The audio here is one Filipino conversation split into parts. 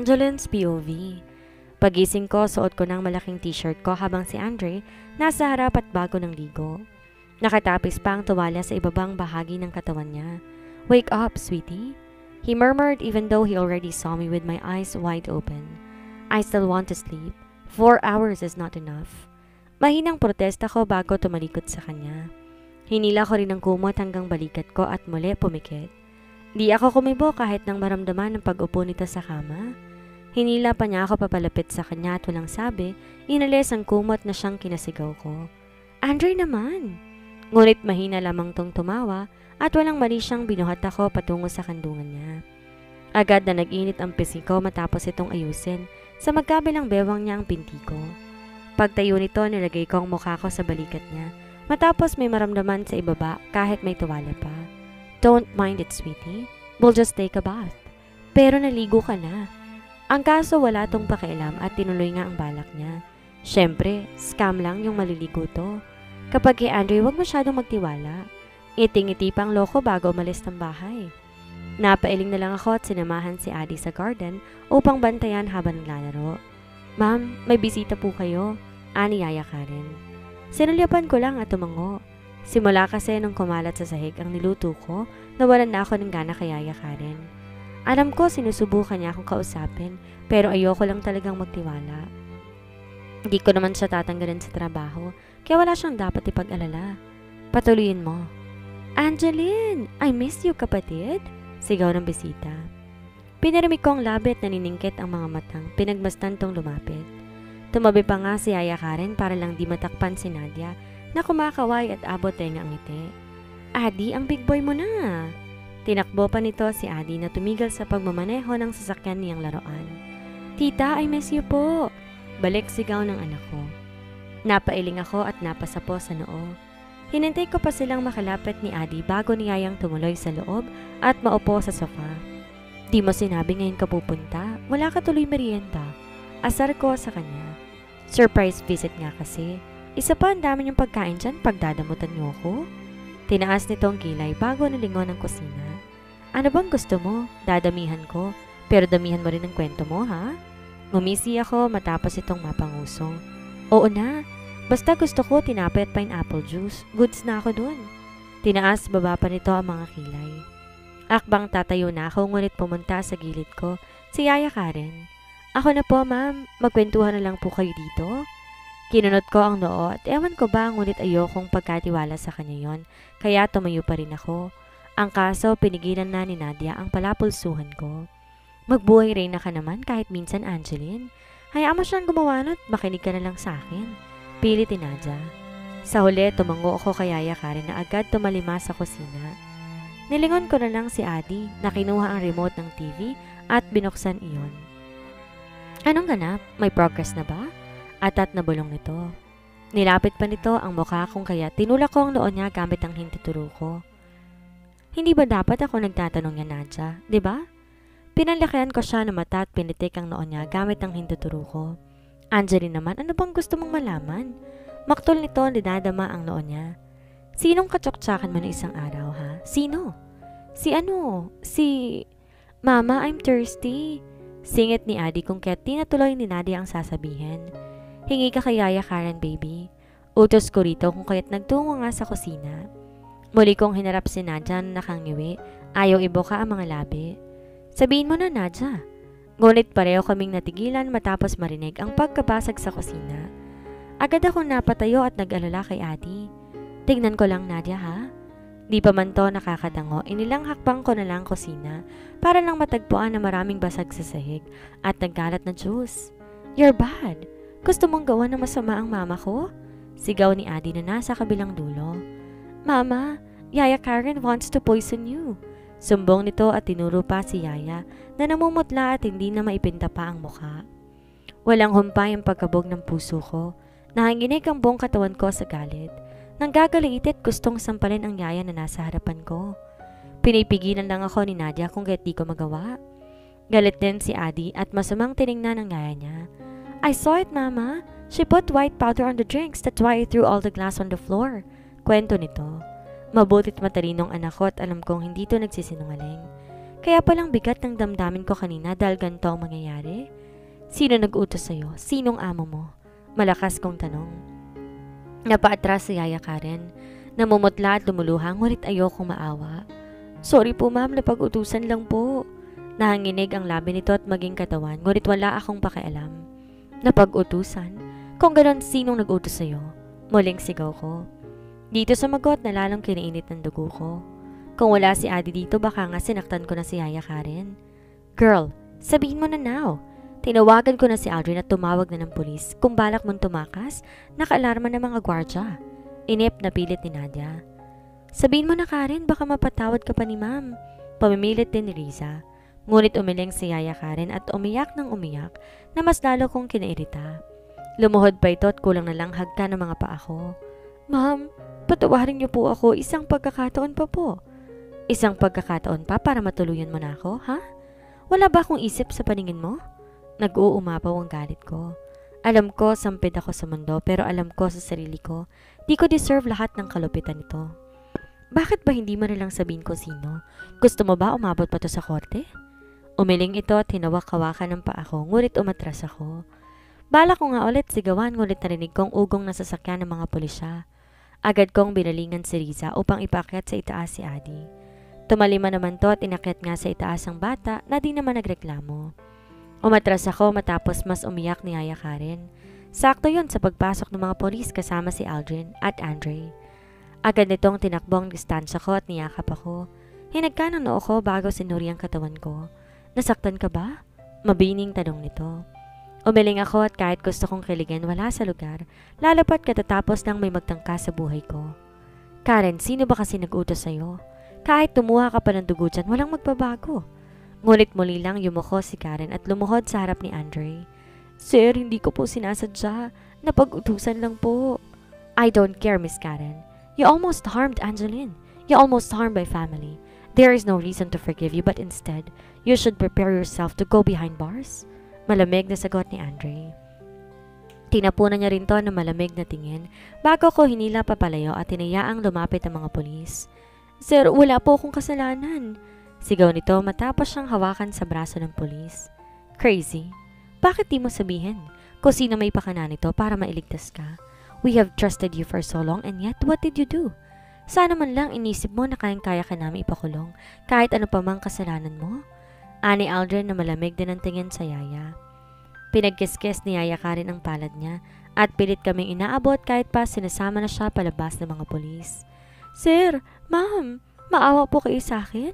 Angelin's POV. Pagising ko, suot ko ng malaking t-shirt ko habang si Andre nasa harap at bago ng ligo. Nakatapis pa ang tuwalya sa ibabang bahagi ng katawan niya. "Wake up, sweetie," he murmured even though he already saw me with my eyes wide open. "I still want to sleep. 4 hours is not enough." Mahinang protesta ko bago tumalikod sa kanya. Hinila ko rin ang kumot hanggang balikat ko at muli pumikit. Di ako kumibo kahit nang maramdaman ang pag-upo nito sa kama. Hinila pa niya ako papalapit sa kanya at walang sabi, inalis ang kumot na siyang kinasigaw ko. "Andre naman!" Ngunit mahina lamang tong tumawa at walang mali siyang binuhat ako patungo sa kandungan niya. Agad na nag-init ang pisi ko matapos itong ayusin. Sa magkabilang bewang niya ang pinti ko. Pagtayo nito, nilagay ko ang mukha ko sa balikat niya matapos may maramdaman sa ibaba kahit may tuwala pa. "Don't mind it, sweetie. We'll just take a bath." Pero naligo ka na. Ang kaso wala tong pakialam at tinuloy nga ang balak niya. Siyempre, scam lang yung maliligo to. Kapag kay Andre, huwag masyadong magtiwala. Iting-iti pang loko bago umalis ng bahay. Napailing na lang ako at sinamahan si Adi sa garden upang bantayan habang naglalaro. "Ma'am, may bisita po kayo," ani Yaya Karen. Sinulyapan ko lang at tumango. Simula kasi nung kumalat sa sahig ang niluto ko, nawalan na ako ng gana kay Yaya Karen. Alam ko sinusubukan niya akong kausapin pero ayoko lang talagang magtiwala. Hindi ko naman siya tatanggalin sa trabaho kaya wala siyang dapat ipag-alala. "Patuloyin mo." "Angeline, I miss you, kapatid," sigaw ng bisita. Pinarimik ko ang labi at naniningkit ang mga matang pinagmasdan tong lumapit. Tumabi pa nga si Yaya Karen para lang di matakpan si Nadia na kumakaway at abot tenga ang ngiti. "Adi, ang big boy mo na." Tinakbo pa nito si Adi na tumigil sa pagmamaneho ng sasakyan niyang laruan. "Tita, I miss you po," balik sigaw ng anak ko. Napailing ako at napasapo sa noo. Hinintay ko pa silang makalapit ni Adi bago niyayang tumuloy sa loob at maupo sa sofa. "Di mo sinabi ngayon ka pupunta? Wala ka tuloy merienda." Asar ko sa kanya. "Surprise visit nga kasi. Isa pa ang dami niyong pagkain dyan pagdadamutan niyo ako." Tinaas nitong kilay bago nalingon ng kusina. "Ano bang gusto mo? Dadamihan ko. Pero damihan mo rin ang kwento mo, ha?" Ngumisi ako matapos itong mapangusong. "Oo na. Basta gusto ko tinapay at pineapple juice. Goods na ako dun." Tinaas baba pa nito ang mga kilay. Akbang tatayo na ako ngunit pumunta sa gilid ko si Yaya Karen. "Ako na po, ma'am. Magkwentuhan na lang po kayo dito." Kinunot ko ang noo at ewan ko ba ngunit ayokong pagkatiwala sa kanya yon kaya tumayo pa rin ako. Ang kaso pinigilan na ni Nadia ang palapulsuhan ko. "Magbuhay Reyna ka naman kahit minsan, Angeline. Hayaan mo siyang gumawa at makinig ka na lang sa akin." Pilit ni Nadia. Sa huli, tumango ako kay Yaya Karen na agad tumalima sa kusina. Nilingon ko na lang si Adi na kinuha ang remote ng TV at binuksan iyon. "Anong ganap? May progress na ba?" Atat na bulong nito. Nilapit pa nito ang mukha kong kaya tinulak ko ang noon niya gamit ang hintituro ko. "Hindi ba dapat ako nagtatanong niya, Nadia? Diba?" Pinalakihan ko siya na mata at pinitik ang noon niya gamit ang hintituro ko. "Angeline naman, ano bang gusto mong malaman?" Maktol nito dinadama ang noon niya. "Sinong katsaktsakan mo na isang araw, ha? Sino?" Si "Mama, I'm thirsty." Singit ni Adi kung kaya't tinatuloy ni Nadia ang sasabihin. "Hingi ka kay Yaya Karen, baby." Utos ko rito kung kaya't nagtungo nga sa kusina. Muli kong hinarap si Nadia na nakangiwi. Ayaw ibuka ang mga labi. "Sabihin mo na, Nadia." Ngunit pareho kaming natigilan matapos marinig ang pagkabasag sa kusina. Agad akong napatayo at nag-alala kay Adi. "Tignan ko lang, Nadia, ha?" Di pa man to nakakatango, inilang hakbang ko na lang kusina para lang matagpuan na maraming basag sa sahig at nagkalat na juice. "You're bad. Gusto mong gawa na masama ang mama ko?" Sigaw ni Adi na nasa kabilang dulo. "Mama, Yaya Karen wants to poison you." Sumbong nito at tinuro pa si Yaya na namumutla at hindi na maipinta pa ang mukha. Walang humpay ang pagkabog ng puso ko. Nahanginig ang buong katawan ko sa galit. Nang gagalitit gustong sampalin ang Yaya na nasa harapan ko. Pinipigilan lang ako ni Nadia kung kahit di ko magawa. Galit din si Adi at masamang tiningnan ang Yaya niya. "I saw it, Mama. She put white powder on the drinks. That's why I threw all the glass on the floor." Kwento nito. Mabuti't matalinong anak ko at alam kong hindi to nagsisinungaling. Kaya palang bigat ng damdamin ko kanina dahil ganito ang mangyayari? Sino nag-utos sa'yo? Sinong amo mo? Malakas kong tanong. Napaatras si Yaya Karen. Namumutla at lumuluha ngunit ayokong maawa. Sorry po ma'am, napag-utusan lang po. Nahanginig ang labi nito at maging katawan ngunit wala akong pakialam. Napag-utusan? Kung ganon, sinong nag-utos sa'yo? Muling sigaw ko. Dito sumagot na lalong kiniinit ng dugo ko. Kung wala si Adi dito, baka nga sinaktan ko na si Yaya Karen. Girl, sabihin mo na now. Tinawagan ko na si Aldrin at tumawag na ng pulis. Kung balak mong tumakas, nakaalarma ng mga gwardya. Inip na pilit ni Nadia. Sabihin mo na Karen, baka mapatawad ka pa ni ma'am. Pamimilit din ni Riza. Ngunit umiling si Yaya Karen at umiyak ng umiyak na mas lalo kong kinairita. Lumuhod pa ito at kulang na lang hagka ng mga paa ko. Ma'am, patawarin niyo po ako, isang pagkakataon pa po. Isang pagkakataon pa para matuluyan mo na ako, ha? Wala ba akong isip sa paningin mo? Nag-uumapaw ang galit ko. Alam ko, sampid ako sa mundo pero alam ko sa sarili ko, di ko deserve lahat ng kalupitan nito. Bakit ba hindi mo nalang sabihin ko sino? Gusto mo ba umabot pa to sa korte? Umiling ito at hinawak-hawakan ng paa ko, ngunit umatras ako. Bala ko nga ulit sigawan ngunit narinig kong ugong na sasakyan ng mga pulisya. Agad kong binalingan si Riza upang ipakyat sa itaas si Adi. Tumalima naman to at inakyat nga sa itaas ang bata na di naman nagreklamo. Umatras ako matapos mas umiyak ni Yaya Karen. Sakto yon sa pagpasok ng mga polis kasama si Aldrin at Andre. Agad nitong tinakbo ang distansya ko at niyakap ako. Hinagka ng noo ko bago sinuri ang katawan ko. Nasaktan ka ba? Mabining tanong nito. Umiling ako at kahit gusto kong kiligin wala sa lugar, lalo pat katatapos nang may magtangka sa buhay ko. Karen, sino ba kasi nag-utos sa'yo? Kahit tumuha ka pa ng dugo dyan, walang magbabago. Ngunit muli lang yumuko si Karen at lumuhod sa harap ni Andre. Sir, hindi ko po sinasadya. Napag-utusan lang po. I don't care, Miss Karen. You almost harmed Angeline. You almost harmed my family. There is no reason to forgive you, but instead, you should prepare yourself to go behind bars. Malamig na sagot ni Andre. Tinapunan niya rin to na malamig na tingin bago ko hinila papalayo at hinayaang lumapit ang mga pulis. Sir, wala po akong kasalanan. Sigaw nito matapos siyang hawakan sa braso ng pulis. Crazy. Bakit di mo sabihin kung sino may pakana nito para mailigtas ka? We have trusted you for so long and yet what did you do? Sana man lang inisip mo na kayang-kaya ka namin ipakulong kahit ano pa mang kasalanan mo? Ani Aldrin na malamig din ang tingin sa Yaya. Pinagkiskis ni Yaya Karen ang palad niya at pilit kaming inaabot kahit pa sinasama na siya palabas ng mga pulis. Sir, ma'am, maawa po kayo sa akin?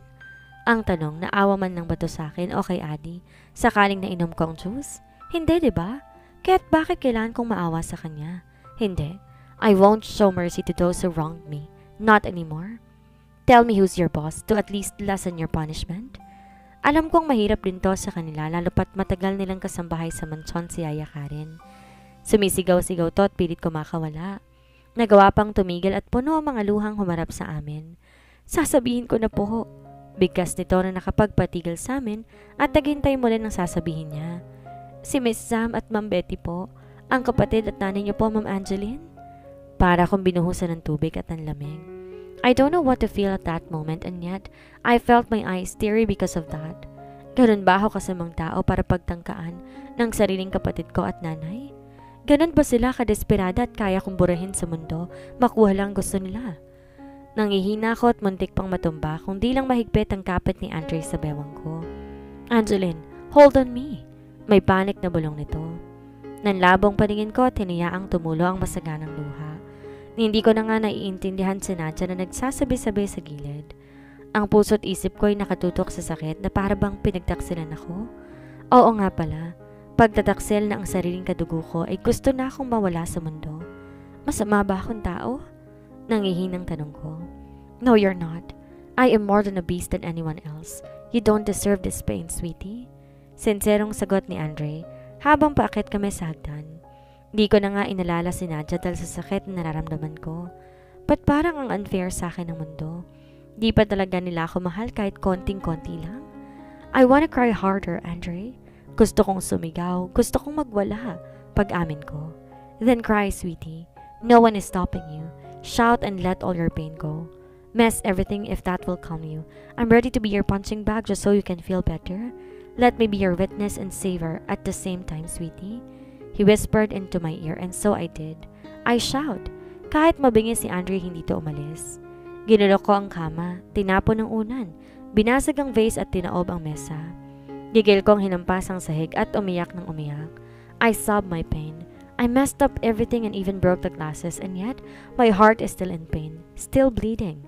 Ang tanong, naawa man ng bato sa akin o kay Adi, sakaling nainom ko ang juice? Hindi, diba? Kaya't bakit kailangan kong maawa sa kanya? Hindi. I won't show mercy to those who wronged me. Not anymore. Tell me who's your boss to at least lessen your punishment. Alam kong mahirap din to sa kanila lalo pat matagal nilang kasambahay sa mansyon si Yaya Karen. Sumisigaw-sigaw to at pilit kumakawala. Nagawa pang tumigil at puno ang mga luhang humarap sa amin. Sasabihin ko na po. Bigkas nito na nakapagpatigil sa amin at naghintay muli ng sasabihin niya. Si Miss Sam at Ma'am Betty po, ang kapatid at nanay niyo po, Ma'am Angeline? Para akong binuhusan ng tubig at ng lamig. I don't know what to feel at that moment and yet I felt my eyes teary because of that. Ganun ba ako kasamang tao para pagtangkaan ng sariling kapatid ko at nanay? Ganun ba sila kadesperada at kaya kong burahin sa mundo, makuha lang gusto nila? Nangihina ako at muntik pang matumba kung di lang mahigpit ang kapit ni Andre sa bewang ko. Angeline, hold on me. May panik na bulong nito. Nanlabong paningin ko at hiniyaang tumulo ang masaganang luha. Hindi ko na nga naiintindihan si Nadia na nagsasabi-sabi sa gilid. Ang puso't isip ko ay nakatutok sa sakit na para bang pinagtaksilan ako. Oo nga pala, pagtataksil na ang sariling kadugo ko ay gusto na akong mawala sa mundo. Masama ba akong tao? Nangihinang tanong ko. No, you're not. I am more than a beast than anyone else. You don't deserve this pain, sweetie. Sinserong sagot ni Andre habang paakit kami sa hagdan. Di ko na nga inalala si Nadia dahil sa sakit na nararamdaman ko. Ba't parang ang unfair sa akin ng mundo? Di pa talaga nila ako mahal kahit konting-konti lang? I wanna cry harder, Andre. Gusto kong sumigaw, gusto kong magwala pag-amin ko. Then cry, sweetie. No one is stopping you. Shout and let all your pain go. Mess everything if that will calm you. I'm ready to be your punching bag just so you can feel better. Let me be your witness and savior at the same time, sweetie. He whispered into my ear and so I did. I shout. Kahit mabingis si Andre, hindi to umalis. Ginulok ko ang kama, tinapon ng unan, binasag ang vase at tinaob ang mesa. Gigil kong hinampas ang sahig at umiyak ng umiyak. I sobbed my pain. I messed up everything and even broke the glasses, and yet my heart is still in pain, still bleeding.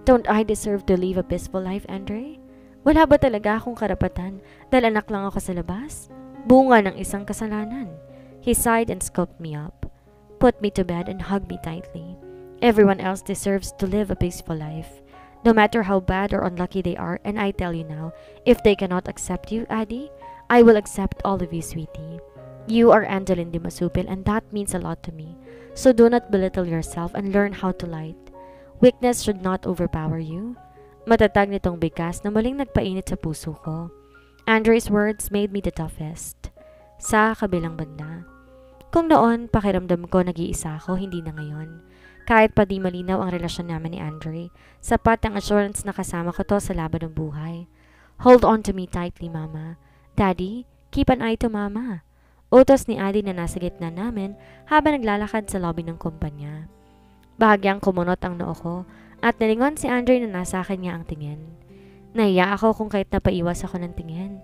Don't I deserve to live a peaceful life, Andre? Wala ba talaga akong karapatan dahil anak lang ako sa labas? Bunga ng isang kasalanan. He sighed and scooped me up, put me to bed and hugged me tightly. Everyone else deserves to live a peaceful life, no matter how bad or unlucky they are, and I tell you now, if they cannot accept you, Addie, I will accept all of you, sweetie. You are Angeline de Masupil and that means a lot to me. So do not belittle yourself and learn how to light. Weakness should not overpower you. Matatag nitong bigkas na muling nagpainit sa puso ko. Andre's words made me the toughest. Sa kabilang banda. Kung noon, pakiramdam ko nag-iisa ako, hindi na ngayon. Kahit pa di malinaw ang relasyon namin ni Andre, sapat ang assurance na kasama ko to sa laban ng buhay. Hold on to me tightly, Mama. Daddy, keep an eye to Mama. Utos ni Addie na nasa gitna namin habang naglalakad sa lobby ng kumpanya. Bahagyang kumunot ang noo ko at nalingon si Andre na nasa akin niya ang tingin. Nahiya ako kung kahit napaiwas ako ng tingin.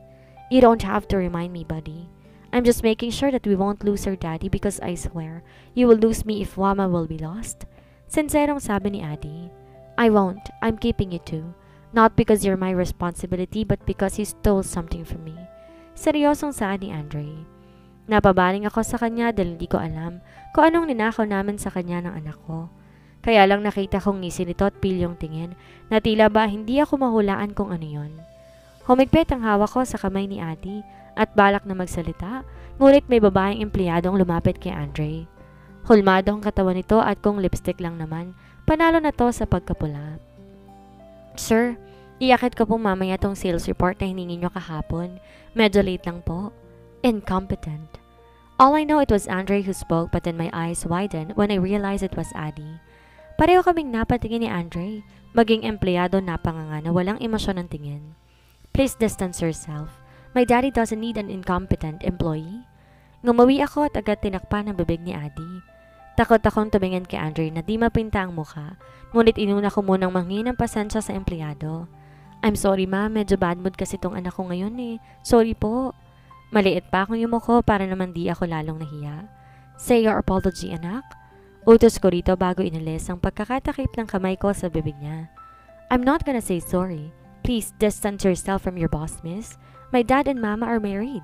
You don't have to remind me, buddy. I'm just making sure that we won't lose our daddy because I swear you will lose me if Mama will be lost. Sincerong sabi ni Addie. I won't. I'm keeping you too. Not because you're my responsibility but because you stole something from me. Seryosong saad ni Andre. Napabaling ako sa kanya dahil hindi ko alam kung anong ninakaw namin sa kanya ng anak ko. Kaya lang nakita kong ngisi nito at pilyong tingin na tila ba hindi ako mahulaan kung ano yon. Humigpit ang hawak ko sa kamay ni Addie at balak na magsalita, ngunit may babaeng empleyadong lumapit kay Andre. Hulmado ang katawan nito at kung lipstick lang naman, panalo na to sa pagkapula. Sir, iakit ko po mamaya tong sales report na hiningi nyo kahapon. Medyo late lang po. Incompetent. All I know it was Andre who spoke but then my eyes widened when I realized it was Addie. Pareho kaming napatingin ni Andre, maging empleyado napanganga na walang emosyon ng tingin. Please distance yourself. My daddy doesn't need an incompetent employee. Ngumawi ako at agad tinakpan ang bibig ni Addie. Takot akong tumingin kay Andre na di mapinta ang mukha, ngunit inuna ko munang manghingi ng pasensya sa empleyado. I'm sorry ma, medyo bad mood kasi tong anak ko ngayon eh. Sorry po. Maliit pa akong yumuko para naman di ako lalong nahiya. Say your apology, anak. Utos ko rito bago inalis ang pagkakatakip ng kamay ko sa bibig niya. I'm not gonna say sorry. Please distance yourself from your boss, miss. My dad and mama are married.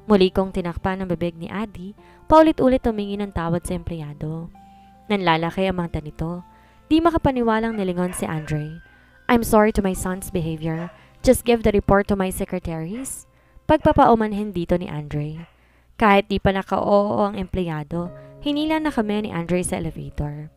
Muli kong tinakpan ang bibig ni Addie, paulit-ulit humingi ng tawad sa empleyado. Nanlalaki ang mata nito. Di makapaniwalang nilingon si Andre. I'm sorry to my son's behavior. Just give the report to my secretaries. Pagpapaumanhin dito ni Andre. Kahit di pa naka-oo ang empleyado, hinila na kami ni Andre sa elevator.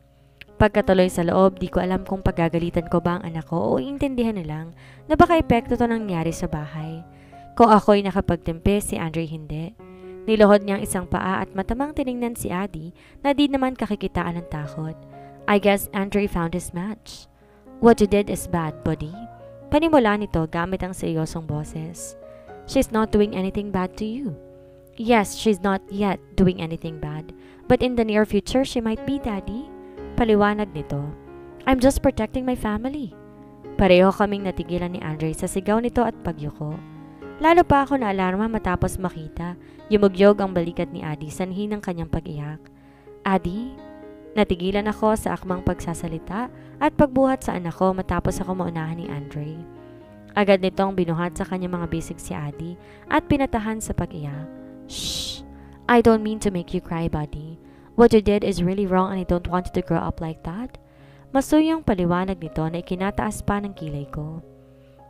Pagkatuloy sa loob, di ko alam kung pagagalitan ko ba ang anak ko o intindihan na lang na baka epekto to nangyari sa bahay. Kung ako'y nakapagtempe, si Andre hindi. Niluhod niyang isang paa at matamang tiningnan si Addie na di naman kakikitaan ng takot. I guess Andre found his match. What you did is bad, buddy. Panimula nito gamit ang seryosong boses. She's not doing anything bad to you. Yes, she's not yet doing anything bad, but in the near future she might be, Daddy. Paliwanag nito. I'm just protecting my family. Pareho kaming natigilan ni Andre sa sigaw nito at pagyuko. Lalo pa ako naalarma matapos makita, yumugyog ang balikat ni Addie sanhi ng kanyang pag-iyak. Addie? Natigilan ako sa akmang pagsasalita at pagbuhat sa anak ko matapos ako maunahan ni Andre. Agad nitong binuhat sa kanyang mga bisig si Addie at pinatahan sa pag-iyak. Shh! I don't mean to make you cry, buddy. What you did is really wrong and I don't want you to grow up like that. Masuyong paliwanag nito na ikinataas pa ng kilay ko.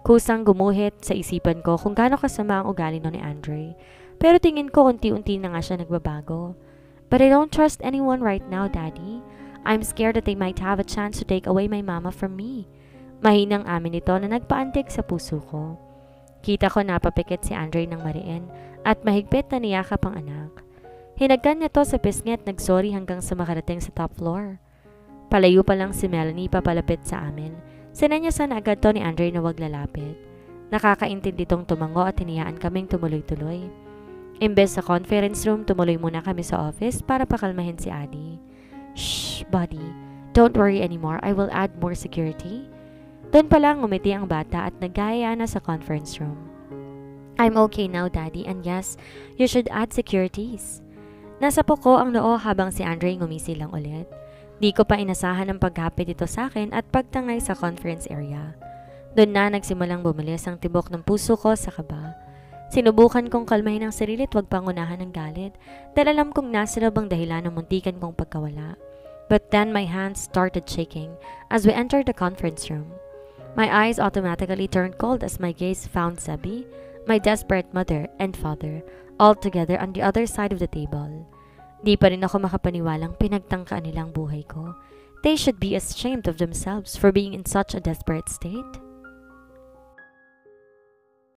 Kusang gumuhit sa isipan ko kung gaano kasama ang ugali no ni Andre. Pero tingin ko unti-unti na nga siya nagbabago. But I don't trust anyone right now, Daddy. I'm scared that they might have a chance to take away my mama from me. Mahinang amin nito na nagpaantig sa puso ko. Kita ko napapikit si Andre ng mariin at mahigpit na niyakap ang anak. Hinagkan niya to sa pisngi at nagsorry hanggang sa makarating sa top floor. Palayo pa lang si Melanie papalapit sa amin Sinenyasan na agad to ni Andre na wag lalapit. Nakakaintindi tong tumango at hinayaan kaming tumuloy-tuloy. Imbes sa conference room, tumuloy muna kami sa office para pakalmahin si Adi. Shh, buddy. Don't worry anymore. I will add more security. Doon pa lang ngumiti ang bata at naggaya na sa conference room. I'm okay now, Daddy, and yes, you should add securities. Nasa puko ang noo habang si Andre ngumisi lang ulit. Di ko pa inasahan ang paghapit ito sa akin at pagtangay sa conference area. Doon na nagsimulang bumilis ang tibok ng puso ko sa kaba. Sinubukan kong kalmahin ang sarili at wag pangunahan ng galit dahil alam kong nasa labang dahilan ng muntikan kong pagkawala. But then my hands started shaking as we entered the conference room. My eyes automatically turned cold as my gaze found Sabi, my desperate mother and father, all together on the other side of the table. Di pa rin ako makapaniwalang pinagtangkaan nilang buhay ko. They should be ashamed of themselves for being in such a desperate state.